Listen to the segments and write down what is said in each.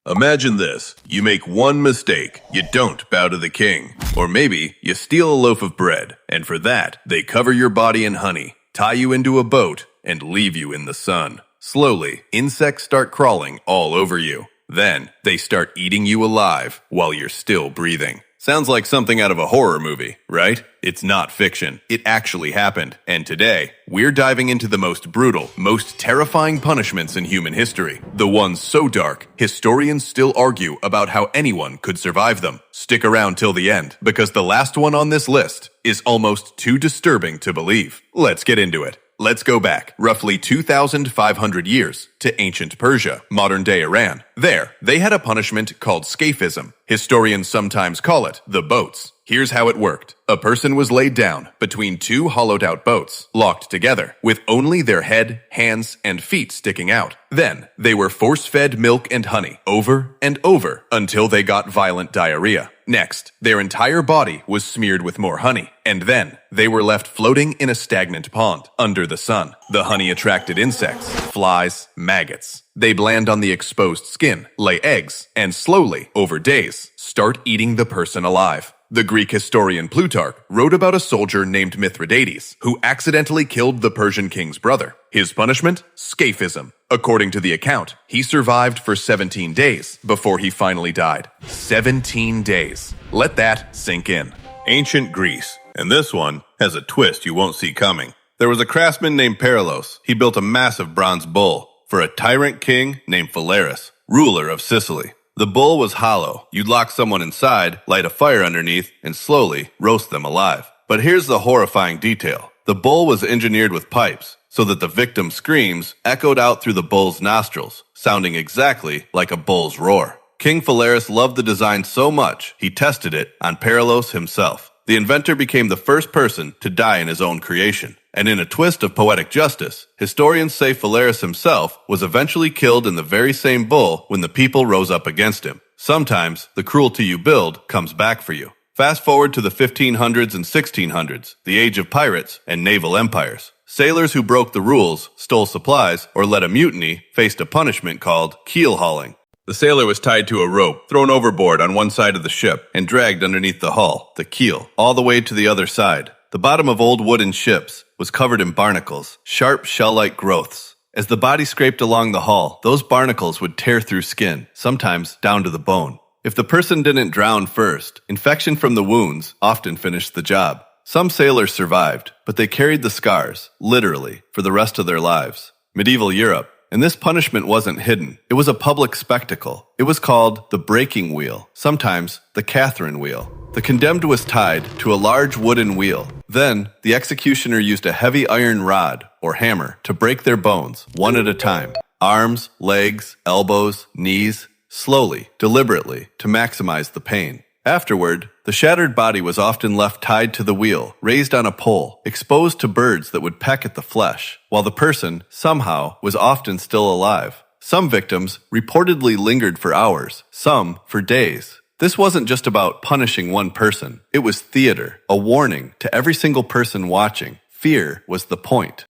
Imagine this. You make one mistake. You don't bow to the king. Or maybe you steal a loaf of bread, and for that, they cover your body in honey, tie you into a boat, and leave you in the sun. Slowly, insects start crawling all over you. Then, they start eating you alive while you're still breathing. Sounds like something out of a horror movie, right? It's not fiction. It actually happened. And today, we're diving into the most brutal, most terrifying punishments in human history. The ones so dark, historians still argue about how anyone could survive them. Stick around till the end, because the last one on this list is almost too disturbing to believe. Let's get into it. Let's go back, roughly 2,500 years, to ancient Persia, modern-day Iran. There, they had a punishment called Scaphism. Historians sometimes call it the boats. Here's how it worked. A person was laid down between two hollowed-out boats, locked together, with only their head, hands, and feet sticking out. Then, they were force-fed milk and honey, over and over, until they got violent diarrhea. Next, their entire body was smeared with more honey, and then they were left floating in a stagnant pond under the sun. The honey attracted insects, flies, maggots. They'd land on the exposed skin, lay eggs, and slowly, over days, start eating the person alive. The Greek historian Plutarch wrote about a soldier named Mithridates who accidentally killed the Persian king's brother. His punishment? Scaphism. According to the account, he survived for 17 days before he finally died. 17 days. Let that sink in. Ancient Greece. And this one has a twist you won't see coming. There was a craftsman named Perlos. He built a massive bronze bull for a tyrant king named Phalaris, ruler of Sicily. The bull was hollow. You'd lock someone inside, light a fire underneath, and slowly roast them alive. But here's the horrifying detail. The bull was engineered with pipes, so that the victim's screams echoed out through the bull's nostrils, sounding exactly like a bull's roar. King Phalaris loved the design so much, he tested it on Perlos himself. The inventor became the first person to die in his own creation. And in a twist of poetic justice, historians say Phalaris himself was eventually killed in the very same bull when the people rose up against him. Sometimes, the cruelty you build comes back for you. Fast forward to the 1500s and 1600s, the age of pirates and naval empires. Sailors who broke the rules, stole supplies, or led a mutiny faced a punishment called keel hauling. The sailor was tied to a rope, thrown overboard on one side of the ship, and dragged underneath the hull, the keel, all the way to the other side. The bottom of old wooden ships was covered in barnacles, sharp shell-like growths. As the body scraped along the hull, those barnacles would tear through skin, sometimes down to the bone. If the person didn't drown first, infection from the wounds often finished the job. Some sailors survived, but they carried the scars, literally, for the rest of their lives. Medieval Europe. And this punishment wasn't hidden. It was a public spectacle. It was called the breaking wheel, sometimes the Catherine wheel. The condemned was tied to a large wooden wheel. Then, the executioner used a heavy iron rod, or hammer, to break their bones, one at a time. Arms, legs, elbows, knees, slowly, deliberately, to maximize the pain. Afterward, the shattered body was often left tied to the wheel, raised on a pole, exposed to birds that would peck at the flesh, while the person, somehow, was often still alive. Some victims reportedly lingered for hours, some for days. This wasn't just about punishing one person. It was theater, a warning to every single person watching. Fear was the point.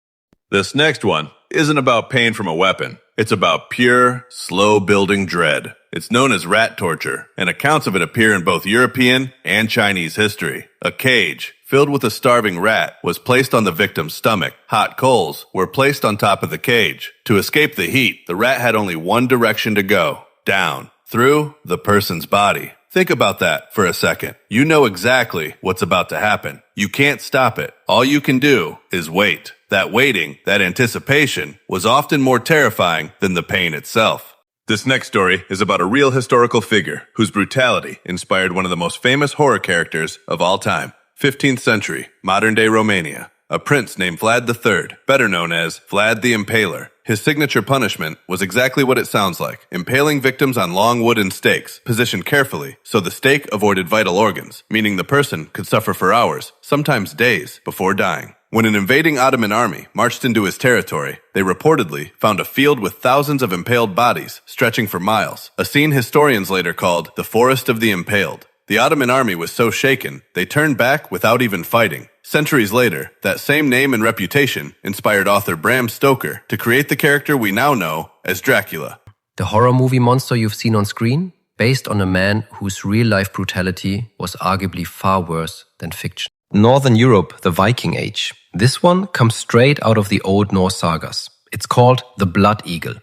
This next one isn't about pain from a weapon. It's about pure, slow-building dread. It's known as rat torture, and accounts of it appear in both European and Chinese history. A cage filled with a starving rat was placed on the victim's stomach. Hot coals were placed on top of the cage. To escape the heat, the rat had only one direction to go: down, through the person's body. Think about that for a second. You know exactly what's about to happen. You can't stop it. All you can do is wait. That waiting, that anticipation, was often more terrifying than the pain itself. This next story is about a real historical figure whose brutality inspired one of the most famous horror characters of all time. 15th century, modern-day Romania. A prince named Vlad III, better known as Vlad the Impaler. His signature punishment was exactly what it sounds like, impaling victims on long wooden stakes, positioned carefully so the stake avoided vital organs, meaning the person could suffer for hours, sometimes days, before dying. When an invading Ottoman army marched into his territory, they reportedly found a field with thousands of impaled bodies stretching for miles, a scene historians later called the Forest of the Impaled. The Ottoman army was so shaken, they turned back without even fighting. Centuries later, that same name and reputation inspired author Bram Stoker to create the character we now know as Dracula. The horror movie monster you've seen on screen, based on a man whose real-life brutality was arguably far worse than fiction. Northern Europe, the Viking Age. This one comes straight out of the Old Norse sagas. It's called the Blood Eagle.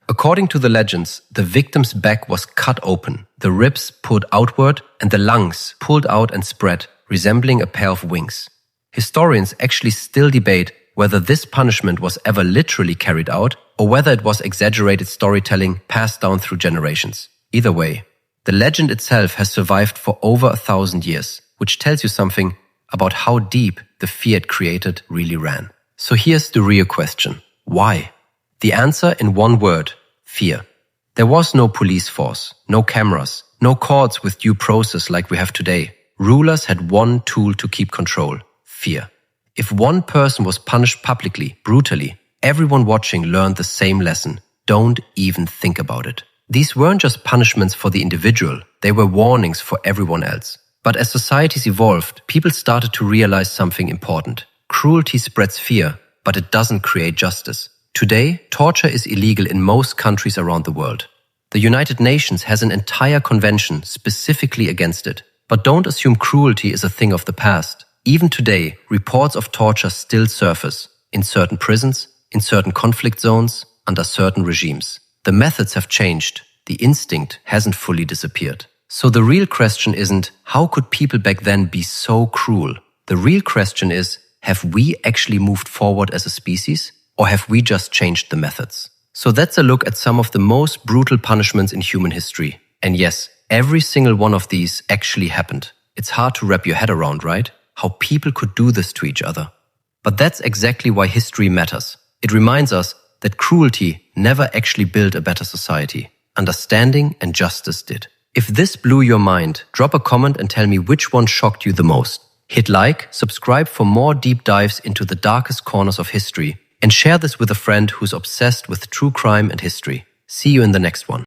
According to the legends, the victim's back was cut open, the ribs pulled outward, and the lungs pulled out and spread, resembling a pair of wings. Historians actually still debate whether this punishment was ever literally carried out or whether it was exaggerated storytelling passed down through generations. Either way, the legend itself has survived for over 1,000 years, which tells you something about how deep the fear it created really ran. So here's the real question. Why? The answer in one word: fear. There was no police force, no cameras, no courts with due process like we have today. Rulers had one tool to keep control: fear. If one person was punished publicly, brutally, everyone watching learned the same lesson: don't even think about it. These weren't just punishments for the individual, they were warnings for everyone else. But as societies evolved, people started to realize something important. Cruelty spreads fear, but it doesn't create justice. Today, torture is illegal in most countries around the world. The United Nations has an entire convention specifically against it. But don't assume cruelty is a thing of the past. Even today, reports of torture still surface in certain prisons, in certain conflict zones, under certain regimes. The methods have changed. The instinct hasn't fully disappeared. So the real question isn't, how could people back then be so cruel? The real question is, have we actually moved forward as a species, or have we just changed the methods? So that's a look at some of the most brutal punishments in human history. And yes, every single one of these actually happened. It's hard to wrap your head around, right? How people could do this to each other. But that's exactly why history matters. It reminds us that cruelty never actually built a better society. Understanding and justice did. If this blew your mind, drop a comment and tell me which one shocked you the most. Hit like, subscribe for more deep dives into the darkest corners of history, and share this with a friend who's obsessed with true crime and history. See you in the next one.